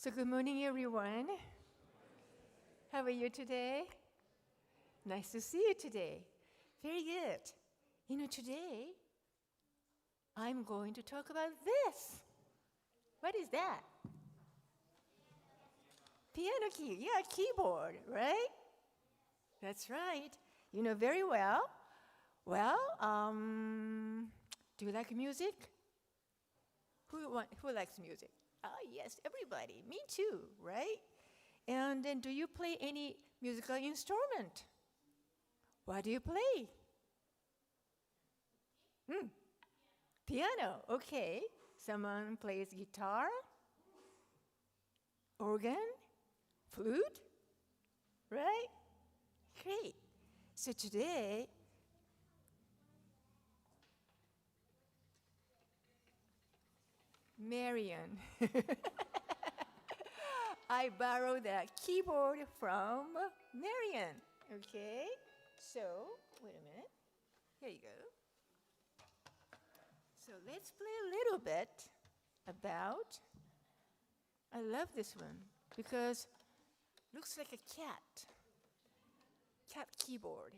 So good morning, everyone. How are you today? Nice to see you today. Very good. Today, I'm going to talk about this. What is that? Piano key. Yeah, keyboard, right? That's right. You know very well. Well, do you like music? Who likes music? Oh, yes, everybody. Me too, right? And then do you play any musical instrument? What do you play? Piano, okay. Someone plays guitar, organ, flute, right? Great. So today, Marian, I borrowed that keyboard from Marian, okay? So, wait a minute. Here you go. So let's play a little bit about, I love this one because it looks like a cat keyboard,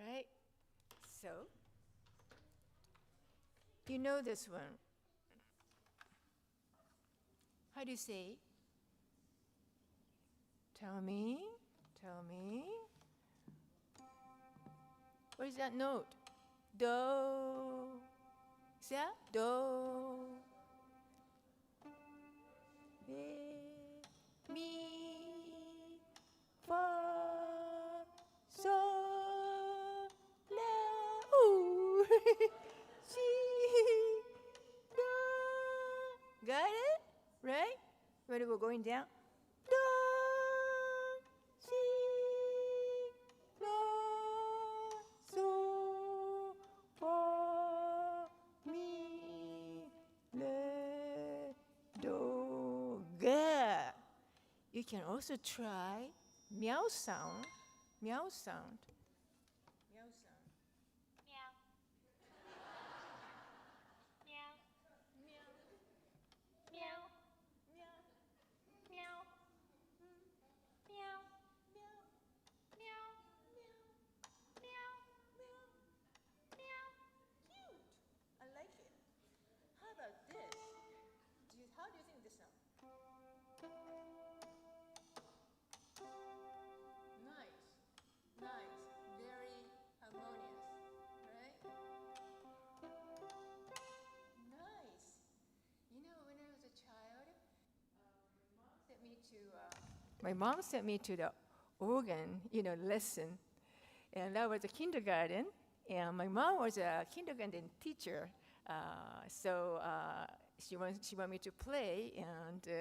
right? So, you know this one. How do you say? Tell me. What is that note? Do. Is that? Do. Re, mi, fa, sol, la, ooh. Si, do. Got it? Right? When we're going down. Do, si, la, so, fa, mi, le, do. Good. You can also try meow sound. Meow sound. Meow sound. Meow. Meow. Meow. Meow. Meow. Meow. Meow. Meow. Meow. Meow. Cute. I like it. How about this? How do you think this sounds? Nice. Very harmonious, right? Nice. When I was a child, my mom sent me to the organ, lesson, and that was a kindergarten. And my mom was a kindergarten teacher, so she wanted me to play,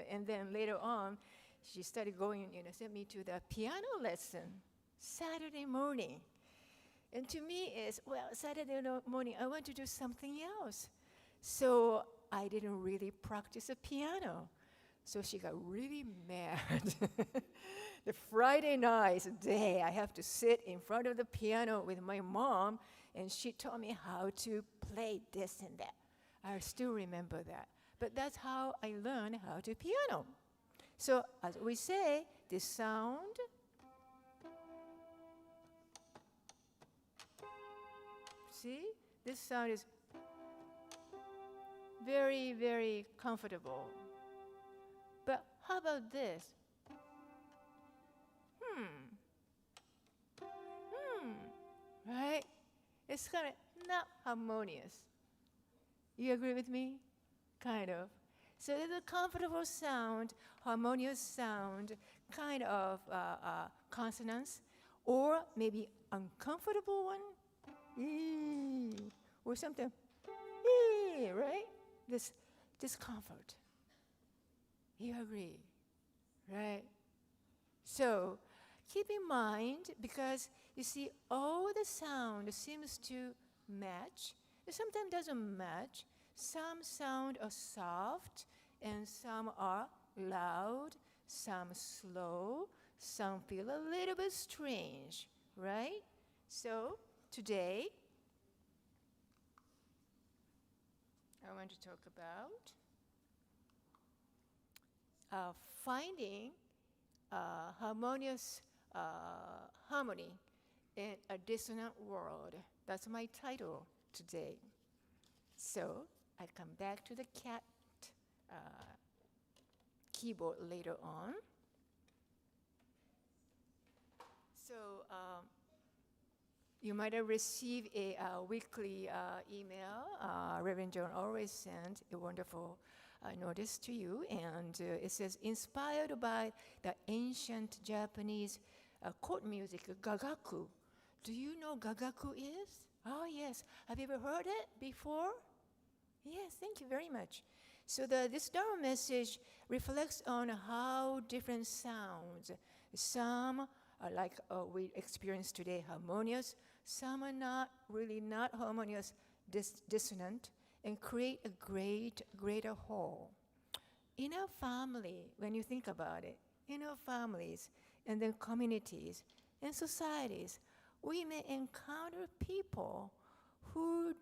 and then later on, she started going, sent me to the piano lesson Saturday morning. And to me, Saturday morning, I want to do something else. So I didn't really practice the piano. So she got really mad. The Friday night day, I have to sit in front of the piano with my mom, and she taught me how to play this and that. I still remember that. But that's how I learned how to piano. So as we say, this sound, see, this sound is very, very comfortable. But how about this? Right? It's kind of not harmonious. You agree with me? Kind of. So there's a comfortable sound, harmonious sound, kind of consonants, or maybe uncomfortable one, or something, right? This discomfort. You agree, right? So keep in mind, because you see, all the sound seems to match. It sometimes doesn't match. Some sound are soft, and some are loud, some slow, some feel a little bit strange, right? So today, I want to talk about finding harmonious harmony in a dissonant world. That's my title today. So I come back to the cat keyboard later on. So you might have received a weekly email. Reverend John always sends a wonderful notice to you, and it says, inspired by the ancient Japanese court music, gagaku. Do you know gagaku is? Oh, yes. Have you ever heard it before? Yes, thank you very much. So this Dharma message reflects on how different sounds, some are like we experience today, harmonious, some are not harmonious, dissonant, and create a greater whole. In our family, when you think about it, in our families, and then communities, and societies, we may encounter people who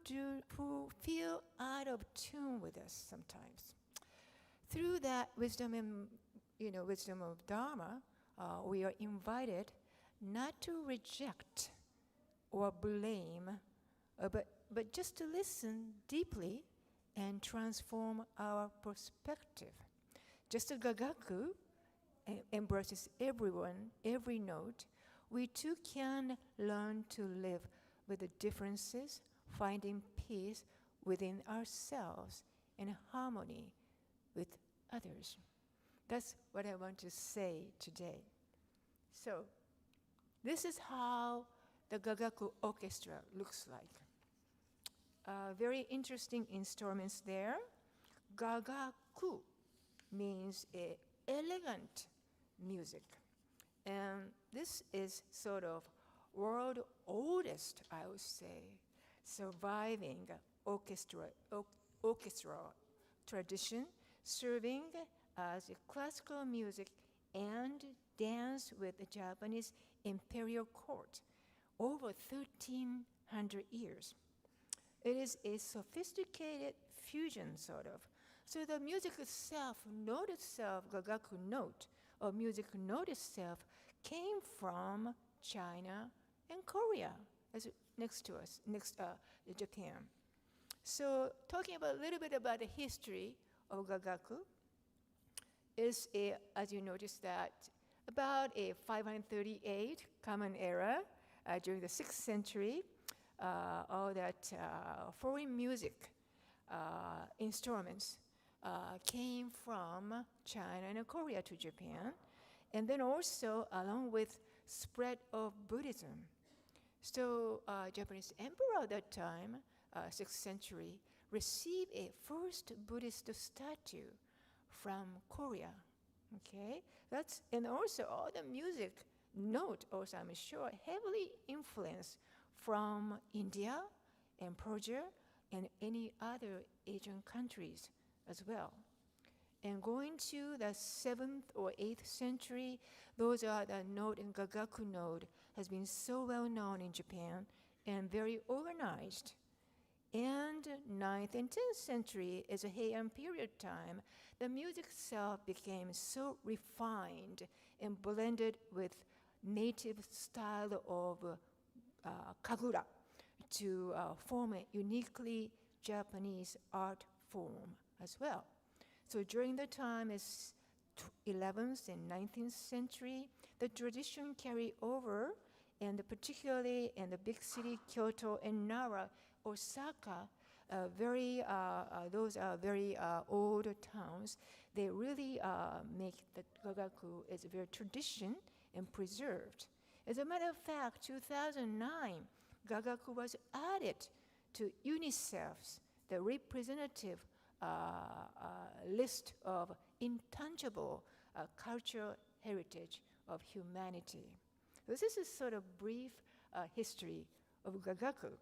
feel out of tune with us sometimes. Through that wisdom of Dharma, we are invited not to reject or blame, but just to listen deeply and transform our perspective. Just as gagaku embraces everyone, every note, we too can learn to live with the differences, finding peace within ourselves and harmony with others. That's what I want to say today. So, this is how the Gagaku Orchestra looks like. Very interesting instruments there. Gagaku means elegant music. And this is sort of world oldest, I would say, surviving orchestral tradition, serving as a classical music and dance with the Japanese imperial court over 1,300 years. It is a sophisticated fusion, sort of. So the music itself, note itself, Gagaku note, or music note itself, came from China and Korea, as next to us, Japan. So talking about a little bit about the history of Gagaku is, as you notice, that about a 538 Common Era during the 6th century, all that foreign music instruments came from China and Korea to Japan, and then also along with spread of Buddhism. So Japanese emperor at that time, 6th century, received a first Buddhist statue from Korea. Okay, and also all the music note also, I'm sure, heavily influenced from India and Persia and any other Asian countries as well. And going to the 7th or 8th century, those are the note and Gagaku note has been so well known in Japan and very organized. And 9th and 10th century is a Heian period time. The music itself became so refined and blended with native style of kagura to form a uniquely Japanese art form as well. So during the time is 11th and 19th century, the tradition carried over, and particularly in the big city, Kyoto and Nara, Osaka, those are very old towns. They really make the Gagaku as a very tradition and preserved. As a matter of fact, 2009, Gagaku was added to UNICEF's the representative list of intangible cultural heritage of humanity. This is a sort of brief history of Gagaku.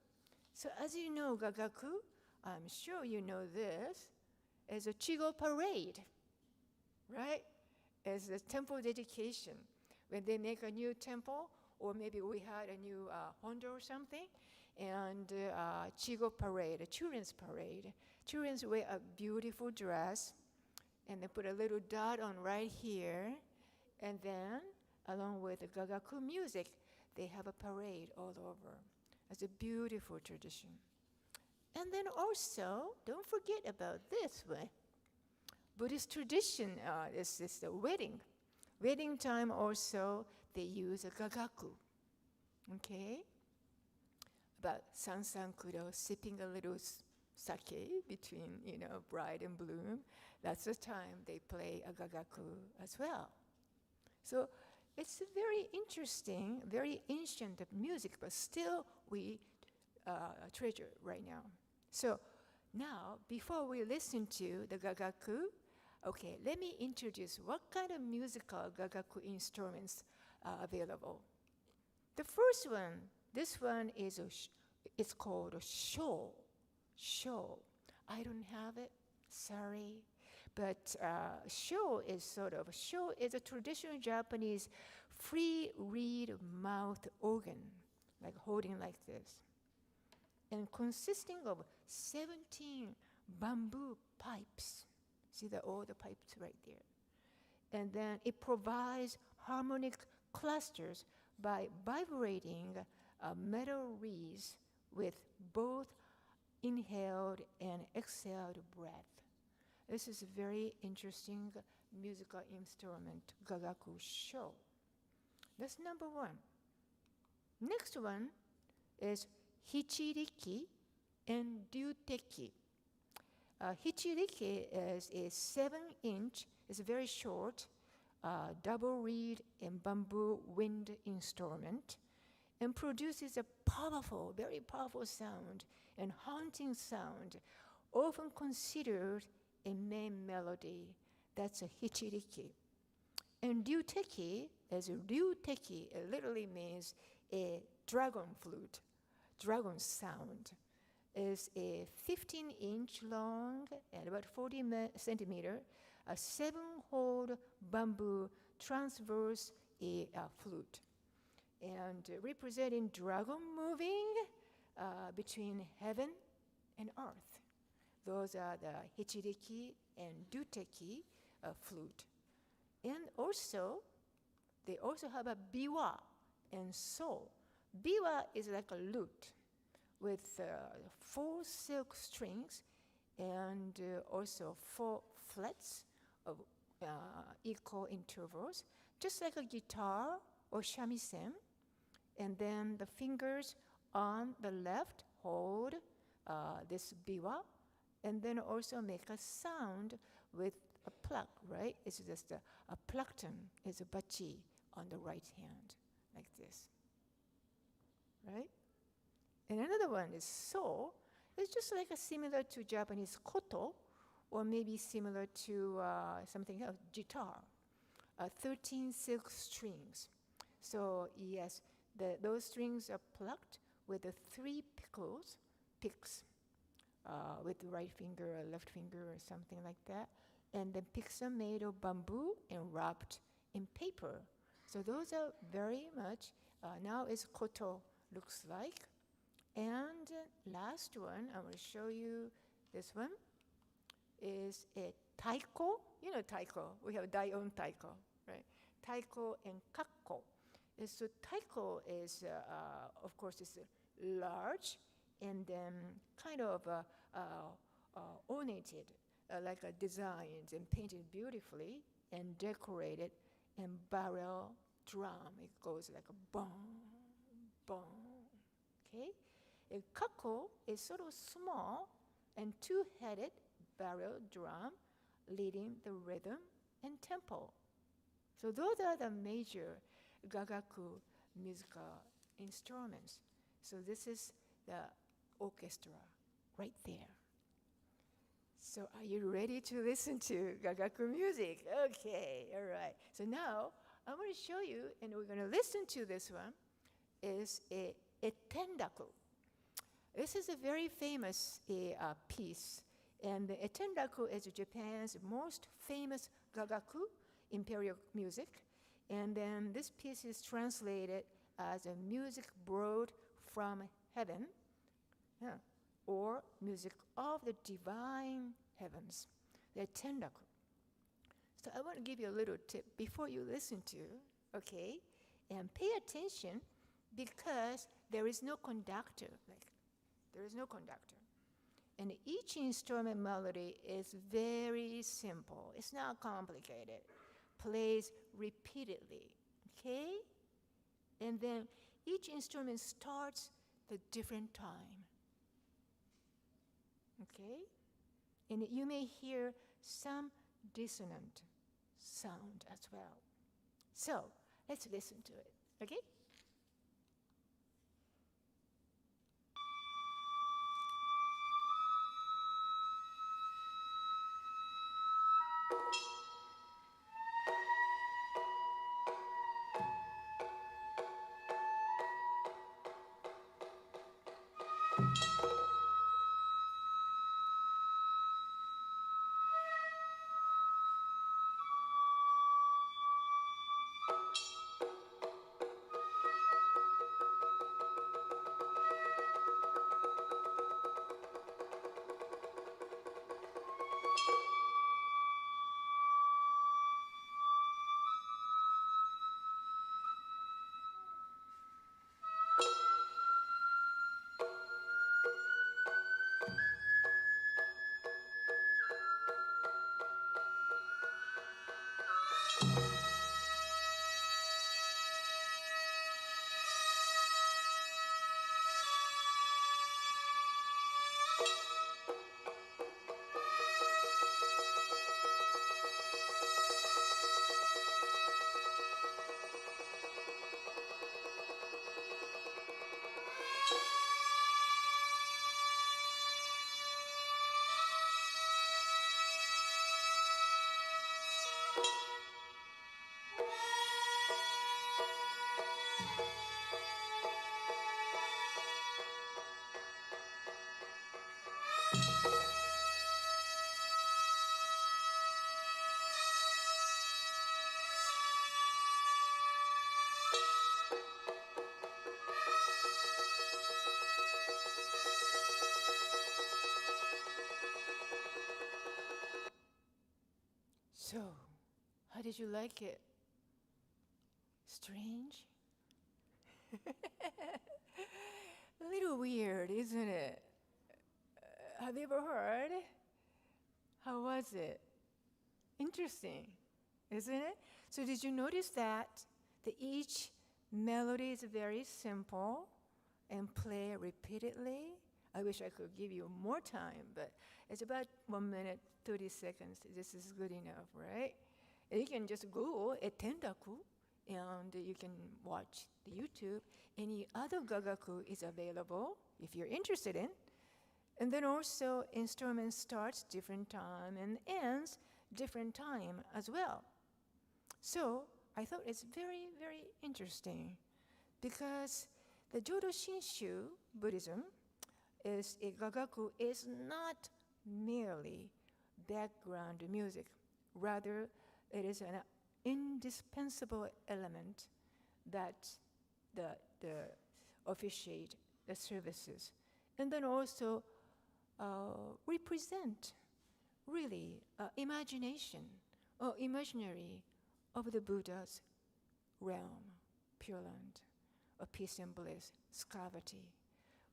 So as you know, Gagaku, I'm sure you know this, is a Chigo parade, right? As a temple dedication. When they make a new temple, or maybe we had a new Hondo or something, and Chigo parade, a children's parade. Children wear a beautiful dress, and they put a little dot on right here, and then along with the gagaku music, they have a parade all over. It's a beautiful tradition. And then also, don't forget about this one. Buddhist tradition is the wedding. Wedding time also, they use a gagaku. Okay? About sansan kuro, sipping a little sake between, bride and groom. That's the time they play a gagaku as well. So it's very interesting, very ancient music, but still we treasure right now. So now, before we listen to the gagaku, okay, let me introduce what kind of musical gagaku instruments are available. The first one, this one is it's called a sho. Sho. I don't have it, sorry. But sho is a traditional Japanese free reed mouth organ, like holding like this, and consisting of 17 bamboo pipes. See all the pipes right there. And then it provides harmonic clusters by vibrating metal reeds with both inhaled and exhaled breath. This is a very interesting musical instrument, gagaku sho. That's number one. Next one is hichiriki and ryuteki. Hichiriki is a 7-inch, it's very short, double reed and bamboo wind instrument, and produces a powerful, very powerful sound and haunting sound, often considered a main melody. That's a hichiriki. And ryuteki is ryuteki. It literally means a dragon flute, dragon sound. Is a 15-inch long and about 40 centimeter, a 7-hole bamboo transverse flute, and representing dragon moving between heaven and earth. Those are the hichiriki and ryuteki flute. And also, they also have a biwa and so. Biwa is like a lute with 4 silk strings and also 4 frets of equal intervals, just like a guitar or shamisen. And then the fingers on the left hold this biwa, and then also make a sound with a pluck, right? It's just a plankton is a bachi on the right hand, like this, right? And another one is so. It's just like similar to Japanese koto, or maybe similar to something else, guitar. 13 silk strings. So yes, those strings are plucked with the 3 picks, with the right finger or left finger or something like that. And the picks are made of bamboo and wrapped in paper. So those are very much, now is koto looks like. And last one, I will show you this one, is a taiko. You know taiko, we have daion taiko, right? Taiko and kakko. So taiko is, of course, it's large and then kind of ornated, like designed and painted beautifully and decorated, and barrel drum. It goes like a boom, boom, okay? A kakko is sort of small and 2-headed barrel drum leading the rhythm and tempo. So those are the major gagaku musical instruments. So this is the orchestra right there. So are you ready to listen to gagaku music? Okay, all right. So now I'm going to show you, and we're going to listen to this one, is a tendaku. This is a very famous piece, and the tendaku is Japan's most famous gagaku, imperial music. And then this piece is translated as a music brought from heaven, or music of the divine heavens, the tendaku. So I want to give you a little tip before you listen to, okay? And pay attention because there is no conductor. There is no conductor. And each instrument melody is very simple. It's not complicated. Plays repeatedly, okay? And then each instrument starts at a different time, okay? And you may hear some dissonant sound as well. So let's listen to it, okay? So, how did you like it? Strange? A little weird, isn't it? Have you ever heard? How was it? Interesting, isn't it? So did you notice that each melody is very simple and play repeatedly? I wish I could give you more time, but it's about 1 minute, 30 seconds. This is good enough, right? And you can just Google Etendaku, and you can watch the YouTube. Any other gagaku is available if you're interested in. And then also instrument starts different time and ends different time as well. So I thought it's very, very interesting because the Jodo Shinshu Buddhism is a gagaku is not merely background music. Rather, it is an indispensable element that the officiate the services, and then also represent really imagination or imaginary of the Buddha's realm, Pure Land, of peace and bliss, scarcity,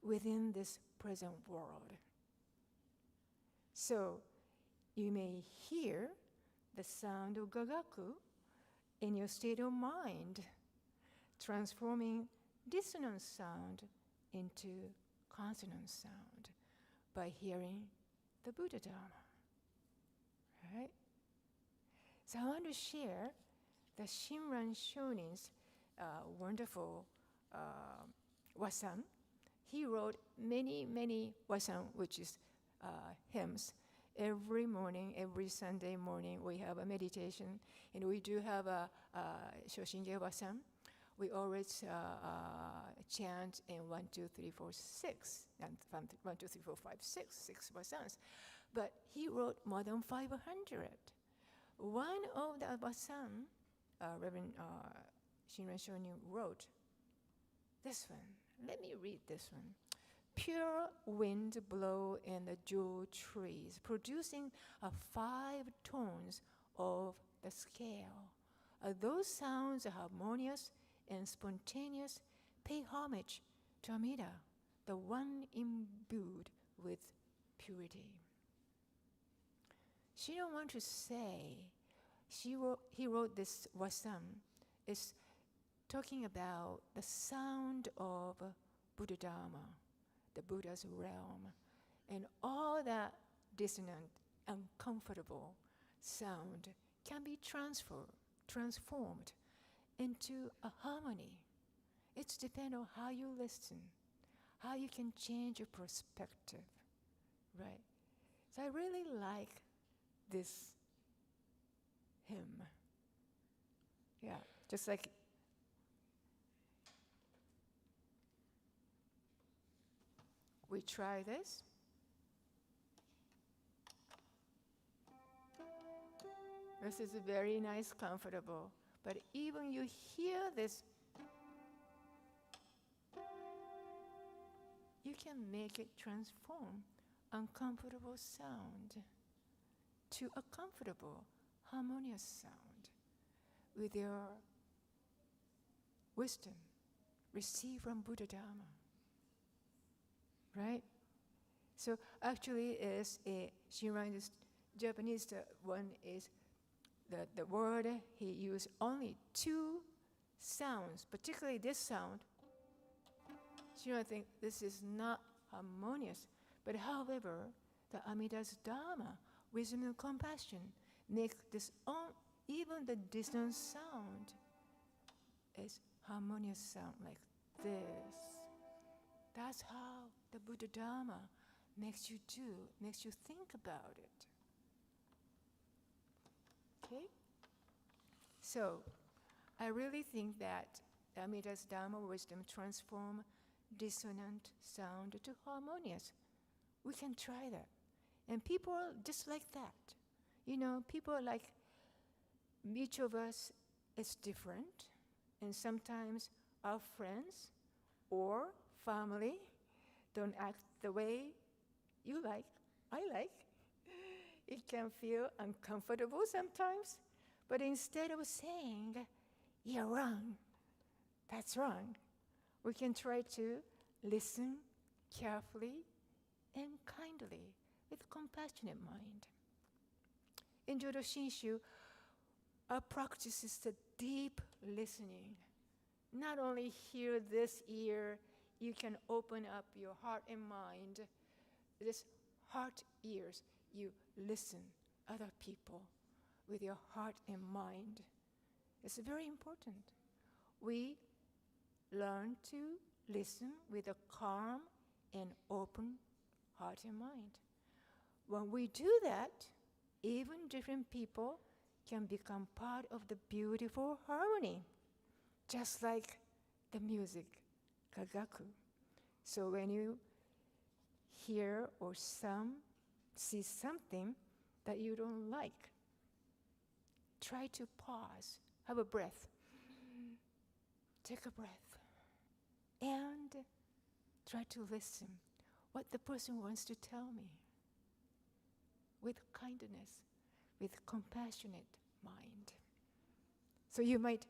within this present world. So you may hear the sound of gagaku in your state of mind, transforming dissonant sound into consonant sound by hearing the Buddha Dharma. Right? So I want to share the Shinran Shonin's wonderful wasan. He wrote many, many wasan, which is hymns. Every morning, every Sunday morning, we have a meditation, and we do have a Shoshinge wasan. We always chant in 1, 2, 3, 4, 6, and 1, 2, 3, 4, 5, 6 wasans. But he wrote more than 500. One of the wasan, Reverend Shinran Shonin wrote this one. Let me read this one. Pure wind blow in the jewel trees, producing 5 tones of the scale. Those sounds are harmonious and spontaneous. Pay homage to Amida, the one imbued with purity. She don't want to say, he wrote this wasam, is talking about the sound of Buddha Dharma, the Buddha's realm, and all that dissonant, uncomfortable sound can be transformed into a harmony. It depends on how you listen, how you can change your perspective, right? So I really like this hymn. Yeah, just like we try this. This is very nice, comfortable. But even you hear this, you can make it transform uncomfortable sound to a comfortable, harmonious sound with your wisdom received from Buddha Dharma. Right? So actually, she reminds Japanese one is the word he used only two sounds, particularly this sound. She don't think this is not harmonious, but however, the Amida's Dharma, wisdom and compassion, make this even the dissonant sound is harmonious sound like this. That's how the Buddha Dharma makes you think about it. Okay? So, I really think that Amida's Dharma wisdom transform dissonant sound to harmonious. We can try that. And people are just like that. You know, people are like, each of us is different. And sometimes our friends or family don't act the way you like, I like. It can feel uncomfortable sometimes, but instead of saying, you're wrong, that's wrong, we can try to listen carefully and kindly with compassionate mind. In Jodo Shinshu, our practice is the deep listening. Not only hear this ear, you can open up your heart and mind. This heart ears, you listen other people with your heart and mind. It's very important. We learn to listen with a calm and open heart and mind. When we do that, even different people can become part of the beautiful harmony, just like the music, kagaku. So when you hear or see something that you don't like, try to pause, have a breath, take a breath, and try to listen what the person wants to tell me with kindness, with compassionate mind. So you might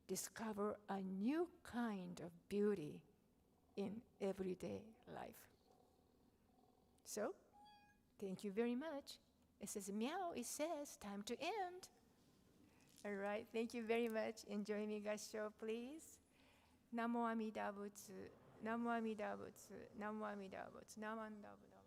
discover a new kind of beauty in everyday life. So, thank you very much. It says meow, it says time to end. All right, thank you very much. Enjoy me gasho, please. Namo Amida Butsu, Namo Amida Butsu, Namo Amida Butsu, Namanda Buddha.